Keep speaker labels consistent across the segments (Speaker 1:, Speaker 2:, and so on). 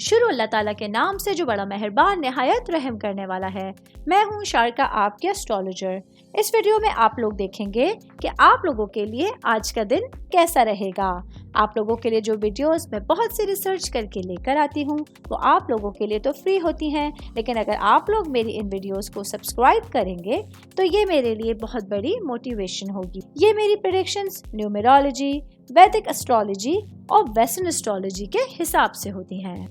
Speaker 1: शुरू अल्लाह ताला के नाम से जो बड़ा मेहरबान निहायत रहम करने वाला है। मैं हूँ शारका, आपके एस्ट्रोलॉजर। इस वीडियो में आप लोग देखेंगे कि आप लोगों के लिए आज का दिन कैसा रहेगा। आप लोगों के लिए जो वीडियोस मैं बहुत सी रिसर्च करके लेकर आती हूँ वो आप लोगों के लिए तो फ्री होती हैं, लेकिन अगर आप लोग मेरी इन वीडियोस को सब्सक्राइब करेंगे तो ये मेरे लिए बहुत बड़ी मोटिवेशन होगी। ये मेरी प्रेडिक्शंस न्यूमेरोलॉजी, वैदिक एस्ट्रोलॉजी और वेस्टर्न एस्ट्रोलॉजी के हिसाब से होती हैं।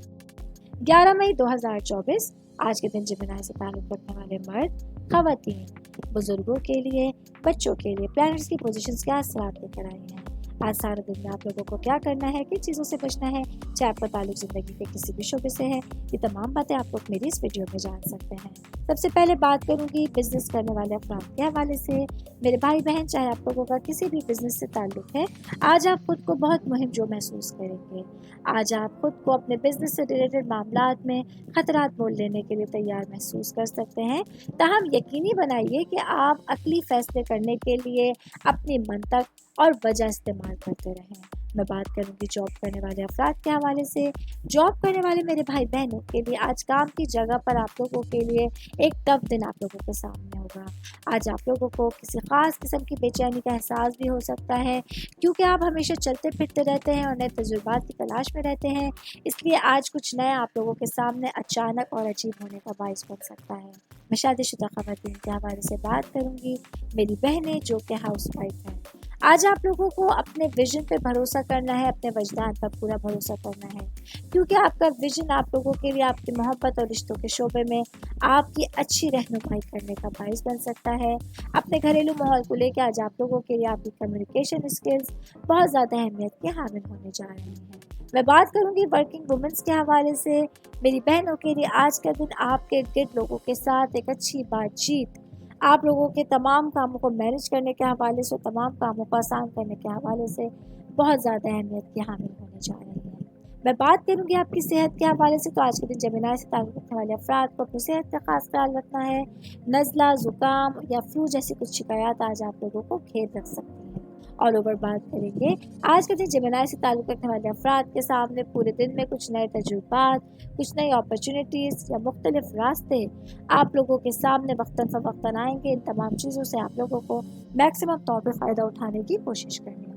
Speaker 1: 11 मई 2024 आज के दिन जिमिनाई से ताल्लुक रखने वाले मर्द, खवातीन, बुजुर्गों के लिए, बच्चों के लिए प्लैनेट्स की पोजीशंस क्या असरात लेकर आई हैं। आज सारे दिन में आप लोगों को क्या करना है, किन चीज़ों से बचना है, चाहे आपका ताल्लुक ज़िंदगी के किसी भी शोबे से है, ये तमाम बातें आप लोग मेरी इस वीडियो में जान सकते हैं। सबसे पहले बात करूंगी बिजनेस करने वाले अफराद के हवाले से। मेरे भाई बहन, चाहे आप लोगों का किसी भी बिजनेस से ताल्लुक है, आज आप खुद को बहुत मुहिम जो महसूस करेंगे। आज आप खुद को अपने बिजनेस से रिलेटेड मामलात में खतरात मोल लेने के लिए तैयार महसूस कर सकते हैं। ताहम यकीनी बनाइए कि आप अक्ली फैसले करने के लिए अपनी मंतक और वजह इस्तेमाल करते रहें। मैं बात करूंगी जॉब करने वाले अफराद के हवाले से। जॉब करने वाले मेरे भाई बहनों के लिए आज काम की जगह पर आप लोगों के लिए एक टफ दिन आप लोगों के सामने होगा। आज आप लोगों को किसी ख़ास किस्म की बेचैनी का एहसास भी हो सकता है, क्योंकि आप हमेशा चलते फिरते रहते हैं और नए तजुर्बात की तलाश में रहते हैं। इसलिए आज कुछ नया आप लोगों के सामने अचानक और अजीब होने का बाइस बन सकता है। मैं शादीशुदा ख़वातीन के हवाले से बात करूँगी, मेरी बहनें जो कि हाउस वाइफ हैं। आज आप लोगों को अपने विजन पे भरोसा करना है, अपने वजदान पर पूरा भरोसा करना है, क्योंकि आपका विजन आप लोगों के लिए आपकी मोहब्बत और रिश्तों के शोबे में आपकी अच्छी रहनुमाई करने का बाइस बन सकता है। अपने घरेलू माहौल को लेकर आज आप लोगों के लिए आपकी कम्युनिकेशन स्किल्स बहुत ज़्यादा अहमियत के हामिल होने जा रहे हैं। मैं बात करूंगी वर्किंग वुमेंस के हवाले से। मेरी बहनों के लिए आज का दिन आपके इर्द लोगों के साथ एक अच्छी बातचीत, आप लोगों के तमाम कामों को मैनेज करने के हवाले से, तमाम कामों को आसान करने के हवाले से बहुत ज़्यादा अहमियत की हामिल होने जा रही है। मैं बात करूंगी आपकी सेहत के हवाले से। तो आज के दिन जिमिनाई से ताल्लुक रखने वाले अफराद को अपनी सेहत का खास ख्याल रखना है। नज़ला, ज़ुकाम या फ्लू जैसी कुछ शिकायत आज आप लोगों को घेर रख सकती हैं। ऑल ओवर बात करेंगे आज के दिन जिमिनाई से ताल्लुक रखने वाले अफराद के सामने पूरे दिन में कुछ नए तजुर्बात, कुछ नई अपॉर्चुनिटीज़ या मुख्तलिफ रास्ते आप लोगों के सामने वक्तन फ़वक्तन आएंगे। इन तमाम चीज़ों से आप लोगों को मैक्सिमम तौर पर फ़ायदा उठाने की कोशिश करनी होगी।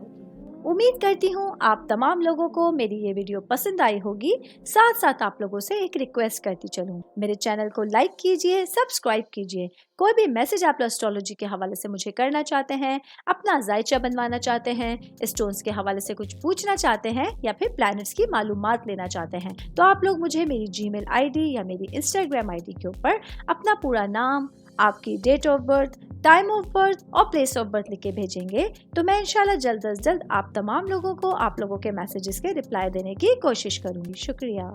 Speaker 1: उम्मीद करती हूँ आप तमाम लोगों को मेरी ये वीडियो पसंद आई होगी। साथ साथ आप लोगों से एक रिक्वेस्ट करती चलूँ, मेरे चैनल को लाइक कीजिए, सब्सक्राइब कीजिए। कोई भी मैसेज आप एस्ट्रोलॉजी के हवाले से मुझे करना चाहते हैं, अपना जायचा बनवाना चाहते हैं, स्टोन्स के हवाले से कुछ पूछना चाहते हैं या फिर प्लैनेट्स की मालूमात लेना चाहते हैं, तो आप लोग मुझे मेरी जीमेल आईडी या मेरी इंस्टाग्राम आईडी के ऊपर अपना पूरा नाम, आपकी date of birth, time of birth और प्लेस ऑफ बर्थ लिख के भेजेंगे तो मैं इंशाल्लाह जल्द अज जल्द आप तमाम लोगों को आप लोगों के मैसेजेस के रिप्लाई देने की कोशिश करूंगी। शुक्रिया।